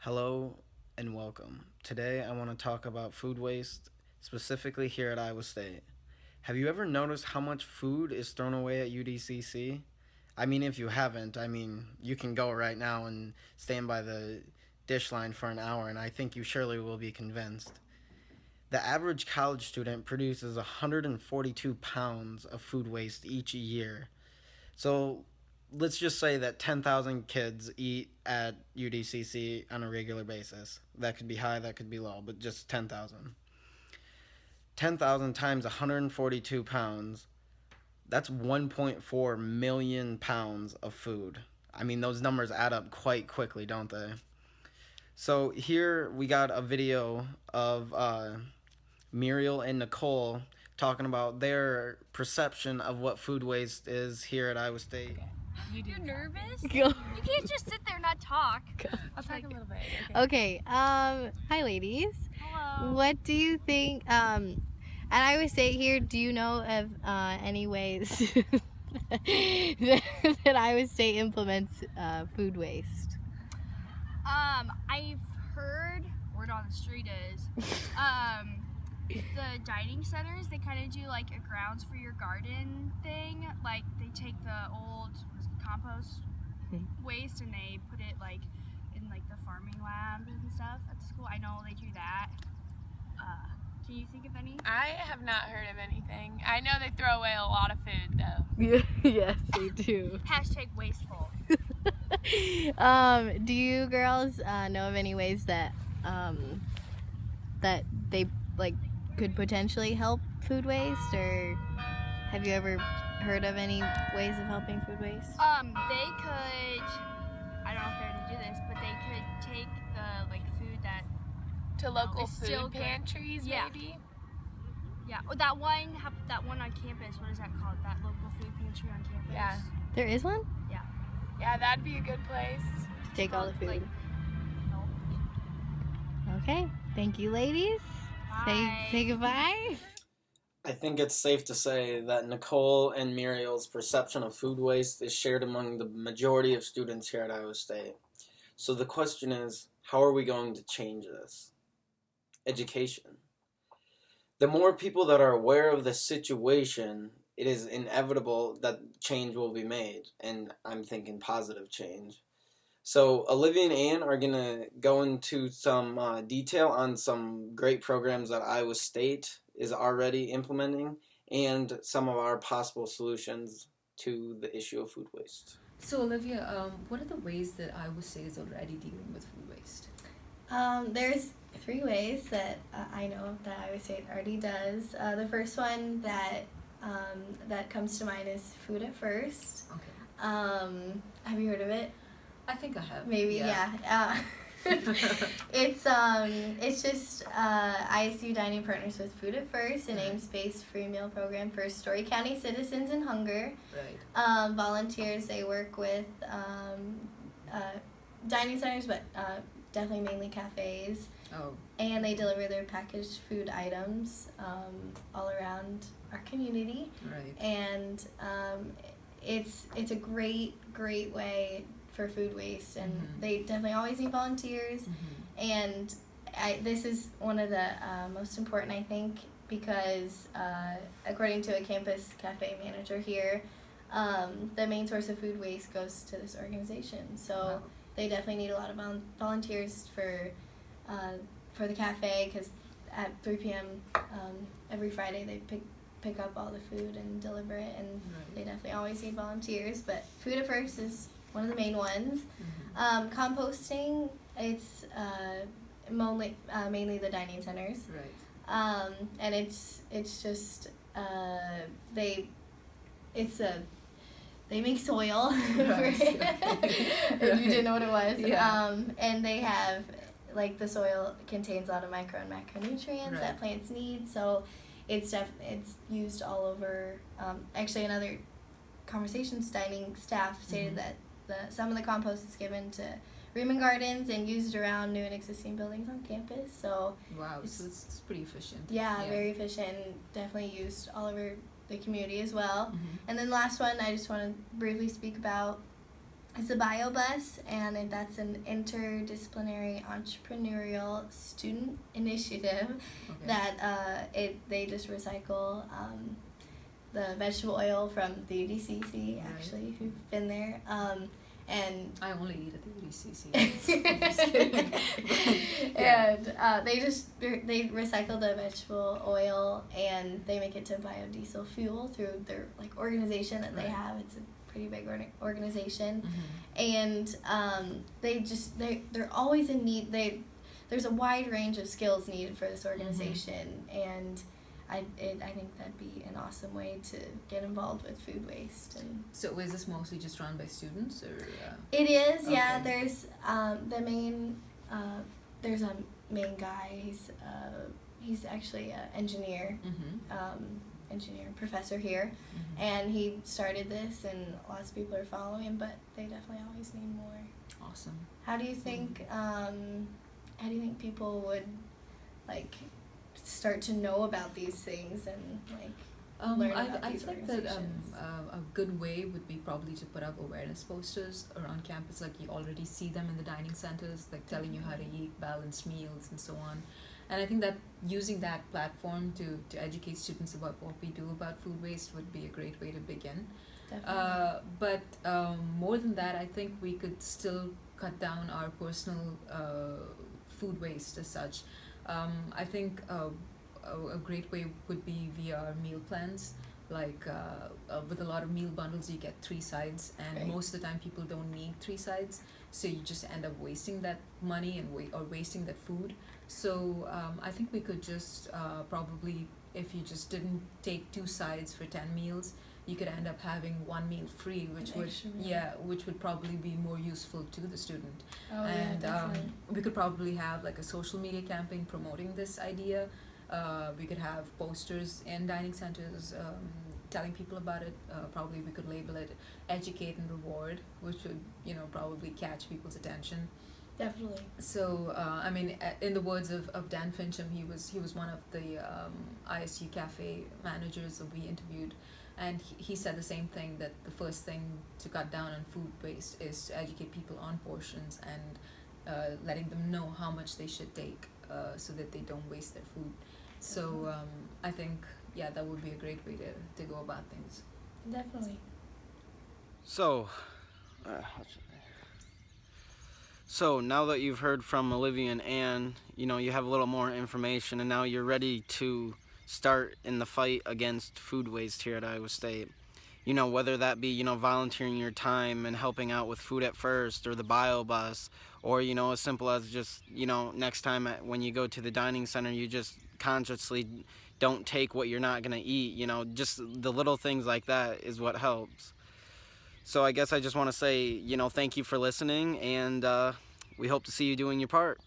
Hello and welcome. Today I want to talk about food waste, specifically here at Iowa State. Have you ever noticed how much food is thrown away at UDCC? I mean, if you haven't, you can go right now and stand by the dish line for an hour, and I think you surely will be convinced. The average college student produces 142 pounds of food waste each year. So let's just say that 10,000 kids eat at UDCC on a regular basis. That could be high, that could be low, but just 10,000. 10,000 times 142 pounds, that's 1.4 million pounds of food. I mean, those numbers add up quite quickly, don't they? So here we got a video of Muriel and Nicole talking about their perception of what food waste is here at Iowa State. You're nervous? Go. You can't just sit there and not talk. I'll talk a little bit. Okay. Hi, ladies. Hello. What do you think? At Iowa State here, do you know of any ways that Iowa State implements food waste? I've heard, word on the street is, the dining centers, they kind of do like a grounds for your garden thing. Like they take the old compost waste and they put it like in like the farming lab and stuff at the school. I know they do that. Can you think of any? I have not heard of anything. I know they throw away a lot of food though. Yes, they do. Hashtag wasteful. Do you girls know of any ways that that they like could potentially help food waste, or have you ever heard of any ways of helping food waste? They could, I don't know if they're gonna do this, but they could take the like food that, To local it's still food good. pantries, Yeah. maybe? yeah, oh, that one on campus, what is that called? That local food pantry on campus? Yeah. There is one? Yeah, that'd be a good place. Take all the food. Like, no. Okay. Thank you, ladies. Bye. Say goodbye. I think it's safe to say that Nicole and Muriel's perception of food waste is shared among the majority of students here at Iowa State. So the question is, how are we going to change this? Education. The more people that are aware of the situation, it is inevitable that change will be made, and I'm thinking positive change. So Olivia and Ann are going to go into some detail on some great programs that Iowa State is already implementing and some of our possible solutions to the issue of food waste. So Olivia, what are the ways that Iowa State is already dealing with food waste? There's 3 ways that I know that Iowa State already does. The first one that comes to mind is Food at First. Okay. Have you heard of it? I think I have. Maybe, yeah. It's just ISU Dining partners with Food at First, an Right. Ames-based free meal program for Story County citizens in hunger. Right. Volunteers, they work with dining centers, but definitely mainly cafes, Oh, and they deliver their packaged food items all around our community. right. And it's a great way for food waste, and Mhm. they definitely always need volunteers. Mm-hmm. And this is one of the most important, I think, because according to a campus cafe manager here, the main source of food waste goes to this organization. So Wow. they definitely need a lot of volunteers for the cafe, because at 3 p.m. Every Friday they pick up all the food and deliver it, and Right. they definitely always need volunteers. But Food at First is one of the main ones. Mm-hmm. Composting, it's mainly the dining centers, Right. and it's just they make soil. Right. If you didn't know what it was. Yeah. And they have, like, the soil contains a lot of micro and macronutrients Right. that plants need, so it's used all over. Actually, another Conversations dining staff stated Mhm. that some of the compost is given to Riemann Gardens and used around new and existing buildings on campus. So Wow. So it's pretty efficient. yeah, very efficient. Definitely used all over the community as well. Mm-hmm. And then last one, I just want to briefly speak about It's a BioBus, and that's an interdisciplinary entrepreneurial student initiative Okay. that they just recycle the vegetable oil from the UDCC, Right. actually, if you've been there. And I only eat at the UDCC. and they recycle the vegetable oil and they make it to biodiesel fuel through their like organization that they Right. have. It's a pretty big organization, Mhm. and they're always in need. There's a wide range of skills needed for this organization, and I think that'd be an awesome way to get involved with food waste. And So is this mostly just run by students or? it is, yeah. Okay. There's the main there's a main guy. He's actually an engineer. Mm-hmm. Engineer professor here, Mm-hmm. and he started this, and lots of people are following him, but they definitely always need more. Awesome. How do you think people would like start to know about these things and like learn about I these think that organizations? a good way would be probably to put up awareness posters around campus. Like you already see them in the dining centers, like telling you how to eat balanced meals and so on. And I think that using that platform to educate students about what we do about food waste would be a great way to begin. Definitely. But more than that, I think we could still cut down our personal food waste as such. I think a great way would be via our meal plans. Like with a lot of meal bundles, you get 3 sides, and Right. most of the time people don't need 3 sides, so you just end up wasting that money and or wasting that food. So I think we could just probably, if you just didn't take 2 sides for 10 meals, you could end up having 1 meal free, which An would extra meal. which would probably be more useful to the student. Oh And yeah, definitely. we could probably have like a social media campaign promoting this idea. We could have posters in dining centers telling people about it. Probably we could label it educate and reward, which would probably catch people's attention. Definitely. So I mean, in the words of Dan Fincham, he was one of the ISU cafe managers that we interviewed, and he said the same thing, that the first thing to cut down on food waste is to educate people on portions and letting them know how much they should take so that they don't waste their food. So I think that would be a great way to go about things. Definitely. So, so now that you've heard from Olivia and Anne, you have a little more information, and now you're ready to start in the fight against food waste here at Iowa State. Whether that be, volunteering your time and helping out with Food at First or the BioBus, or, as simple as just, next time when you go to the dining center, you just consciously don't take what you're not going to eat. Just the little things like that is what helps. So I guess I just want to say, thank you for listening, and we hope to see you doing your part.